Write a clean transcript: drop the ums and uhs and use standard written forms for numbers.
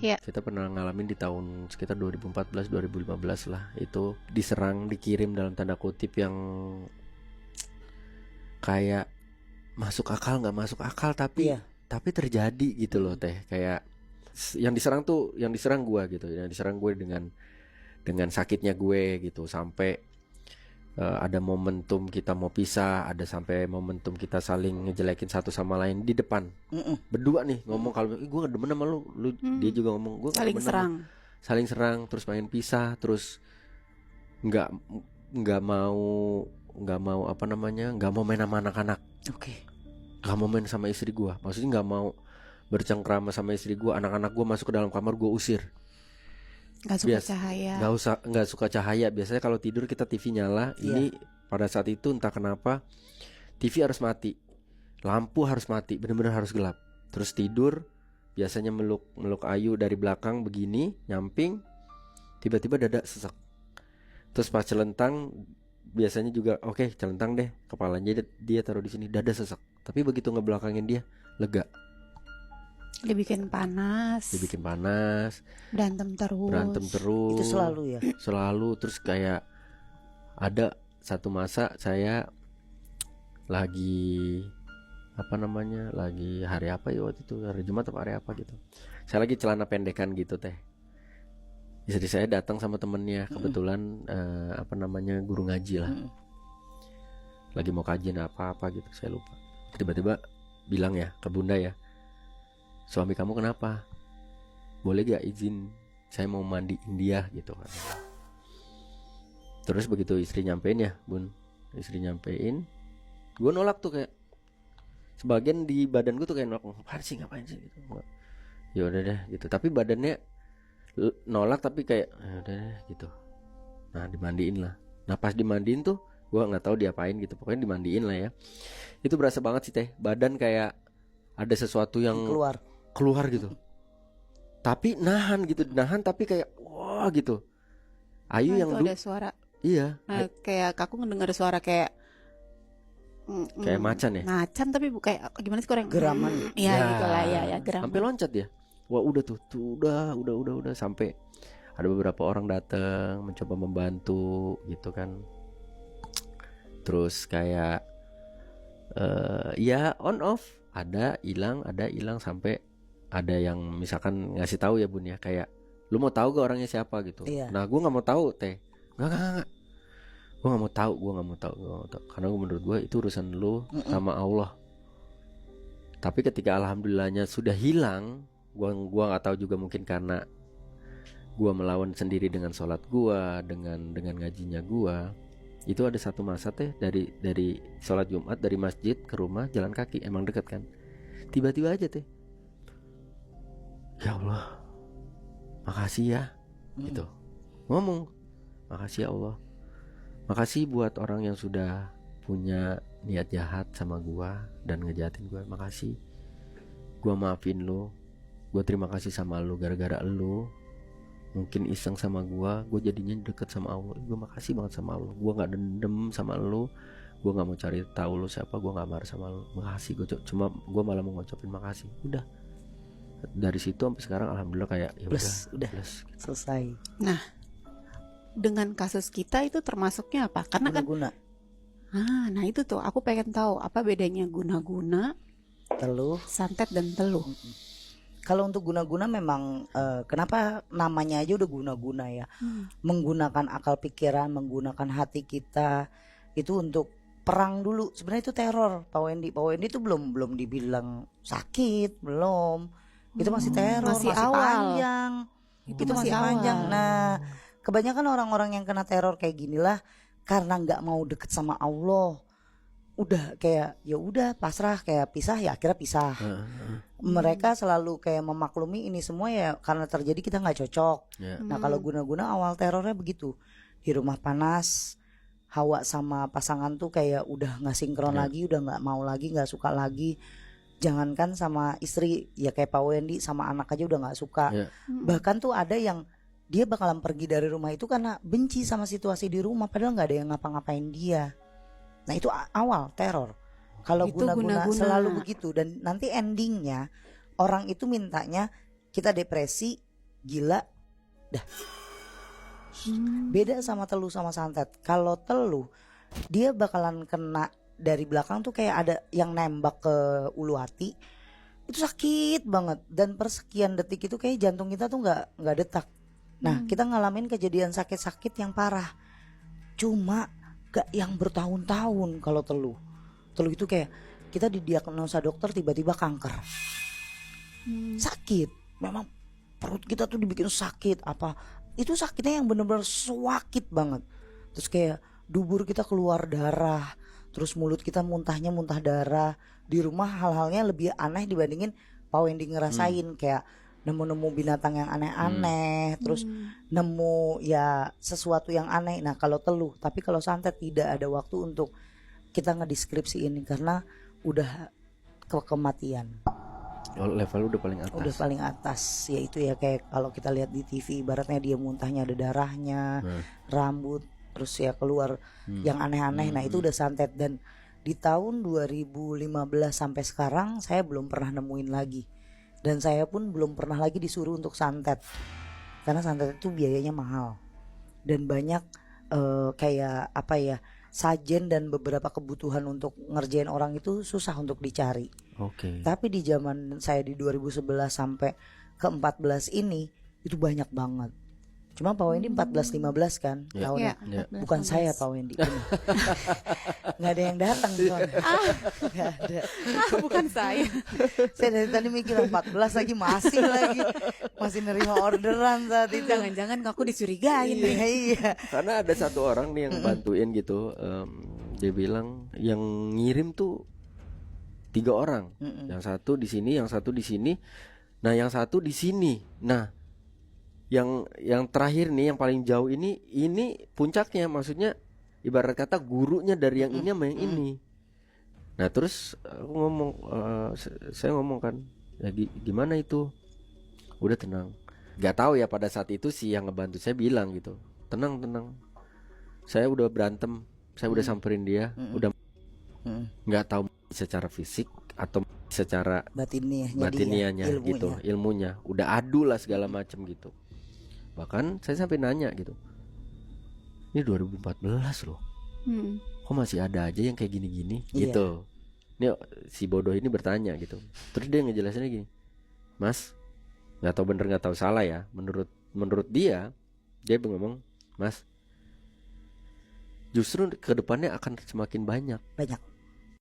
Iya. Kita pernah ngalamin di tahun sekitar 2014-2015 lah. Itu diserang, dikirim dalam tanda kutip yang kayak masuk akal nggak masuk akal, tapi terjadi gitu loh teh. Kayak yang diserang gue gitu, yang diserang gue dengan sakitnya gue gitu, sampai ada momentum kita mau pisah, ada sampai momentum kita saling ngejelekin satu sama lain di depan. Berdua nih ngomong kalau gue gak demen sama lu dia juga ngomong gue gak demen sama lu. Saling serang, terus pengen pisah, terus nggak mau apa namanya, nggak mau main sama anak-anak. Nggak mau main sama istri gue, maksudnya nggak mau bercengkrama sama istri gue. Anak-anak gue masuk ke dalam kamar gue usir. Nggak suka cahaya. Nggak suka cahaya. Biasanya kalau tidur kita TV nyala. Ini pada saat itu entah kenapa TV harus mati, lampu harus mati, benar-benar harus gelap. Terus tidur, biasanya meluk Ayu dari belakang begini, nyamping, tiba-tiba dada sesak. Terus pas celentang, biasanya juga celentang deh, kepalanya dia taruh di sini, dada sesak. Tapi begitu ngebelakangin dia, lega. Dibikin panas. Berantem terus. Itu selalu ya. Selalu. Terus kayak ada satu masa saya lagi lagi hari apa ya waktu itu, hari Jumat atau hari apa gitu. Saya lagi celana pendekan gitu teh. Istri saya datang sama temennya, kebetulan guru ngaji lah. Lagi mau kajian apa gitu, saya lupa. Tiba-tiba bilang ya ke bunda ya, suami kamu kenapa? Boleh gak izin saya mau mandiin dia gitu kan. Terus begitu istri nyampein ya bun, gue nolak tuh, kayak sebagian di badan gue tuh kayak nolak, ngapain sih gitu. Ya udah deh gitu, tapi badannya nolak, tapi kayak udah deh gitu. Nah dimandiin lah. Nah pas dimandiin tuh gue nggak tahu diapain gitu, pokoknya dimandiin lah ya. Itu berasa banget sih teh, badan kayak ada sesuatu yang keluar gitu. Tapi nahan tapi kayak wah gitu. Ayu yang ada suara. Iya. Nah, kayak aku ngedengar suara kayak macan ya. Macan tapi kayak gimana sih kurang geraman. Iya gitu lah ya geraman. Sampai loncat ya. Wah udah tuh udah sampai ada beberapa orang datang mencoba membantu gitu kan. Terus kayak ya on off, ada hilang sampai ada yang misalkan ngasih tahu ya bun ya, kayak lu mau tahu gak orangnya siapa gitu. Nah gue nggak mau tahu teh, nggak gue nggak mau tahu karena menurut gue itu urusan lu sama Allah. Tapi ketika alhamdulillahnya sudah hilang, gue nggak tahu juga, mungkin karena gue melawan sendiri dengan sholat gue, dengan ngajinya gue. Itu ada satu masa teh, dari sholat Jumat dari masjid ke rumah jalan kaki, emang dekat kan. Tiba-tiba aja teh, ya Allah, makasih ya, gitu. Ngomong, makasih ya Allah, makasih buat orang yang sudah punya niat jahat sama gua dan ngejahatin gua. Makasih, gua maafin lu, gua terima kasih sama lu. Gara-gara lu mungkin iseng sama gua jadinya deket sama Allah. Gua makasih banget sama Allah. Gua nggak dendam sama lu, gua nggak mau cari tahu lu siapa, gua nggak marah sama lu. Makasih, cuma gua malah mau ngucapin makasih. Udah, dari situ sampai sekarang alhamdulillah kayak ya udah selesai. Nah, dengan kasus kita itu termasuknya apa? Karena guna-guna. Nah itu tuh aku pengen tahu apa bedanya guna-guna, teluh, santet dan teluh. Kalau untuk guna-guna memang kenapa namanya aja udah guna-guna ya. Menggunakan akal pikiran, menggunakan hati kita itu untuk perang dulu. Sebenarnya itu teror. Pak Wendy itu belum dibilang sakit, belum. Itu masih teror, masih panjang. Itu masih panjang. Nah, kebanyakan orang-orang yang kena teror kayak ginilah karena nggak mau deket sama Allah. Udah kayak ya udah pasrah, kayak pisah ya akhirnya pisah. Mereka selalu kayak memaklumi ini semua ya karena terjadi kita nggak cocok. Nah kalau guna-guna awal terornya begitu, di rumah panas, Hawa sama pasangan tuh kayak udah nggak sinkron lagi, udah nggak mau lagi, nggak suka lagi. Jangankan sama istri, ya kayak Pak Wendy sama anak aja udah nggak suka. Bahkan tuh ada yang dia bakalan pergi dari rumah itu karena benci sama situasi di rumah, padahal nggak ada yang ngapa-ngapain dia. Nah itu awal teror. Kalau guna-guna selalu begitu, dan nanti endingnya orang itu mintanya kita depresi, gila, dah. Beda sama teluh sama santet. Kalau teluh dia bakalan kena dari belakang tuh, kayak ada yang nembak ke ulu hati. Itu sakit banget, dan per sekian detik itu kayak jantung kita tuh nggak detak. Nah, kita ngalamin kejadian sakit-sakit yang parah. Cuma gak yang bertahun-tahun. Kalau teluh itu kayak kita didiagnosa dokter tiba-tiba kanker. Sakit, memang perut kita tuh dibikin sakit. Apa itu sakitnya yang bener-bener sakit banget. Terus kayak dubur kita keluar darah, terus mulut kita muntahnya muntah darah. Di rumah hal-halnya lebih aneh dibandingin Pak Wendy ngerasain. Kayak nemu-nemu binatang yang aneh-aneh, terus nemu ya sesuatu yang aneh. Nah kalau teluh, tapi kalau santet tidak ada waktu untuk kita ngedeskripsi ini karena udah kematian. Level udah paling atas. Udah paling atas, yaitu ya kayak kalau kita lihat di TV, ibaratnya dia muntahnya ada darahnya, rambut, terus ya keluar yang aneh-aneh. Nah itu udah santet. Dan di tahun 2015 sampai sekarang saya belum pernah nemuin lagi. Dan saya pun belum pernah lagi disuruh untuk santet, karena santet itu biayanya mahal dan banyak kayak apa ya, sajen dan beberapa kebutuhan untuk ngerjain orang itu susah untuk dicari. Tapi di zaman saya di 2011 sampai ke 14 ini itu banyak banget. Cuma Pak Wendy 14-15 kan tahunnya. Bukan 14. Saya Pak Wendy. Nggak ada yang datang soalnya. Nggak ada. Bukan saya. Saya dari tadi mikir 14 lagi masih nerima orderan saat itu. Jangan-jangan aku dicurigain. Iya. Karena ada satu orang nih yang bantuin gitu. Dia bilang yang ngirim tuh 3 orang. Yang satu di sini, yang satu di sini. Nah yang satu di sini. Nah yang terakhir nih, yang paling jauh ini puncaknya, maksudnya ibarat kata gurunya dari yang ini sama yang ini. Nah terus aku ngomong, saya ngomong kan, ya gimana itu? Udah tenang. Gak tahu ya pada saat itu sih yang ngebantu saya bilang gitu, tenang. Saya udah berantem, saya udah samperin dia, udah nggak tahu secara fisik atau secara batiniahnya gitu, ilmunya udah adu lah segala macam gitu. Bahkan saya sampai nanya gitu, ini 2014 loh, kok masih ada aja yang kayak gini-gini gitu. Ini si bodoh ini bertanya gitu. Terus dia ngejelasinnya gini, Mas, nggak tahu bener nggak tahu salah ya, menurut dia ngomong, Mas, justru kedepannya akan semakin banyak.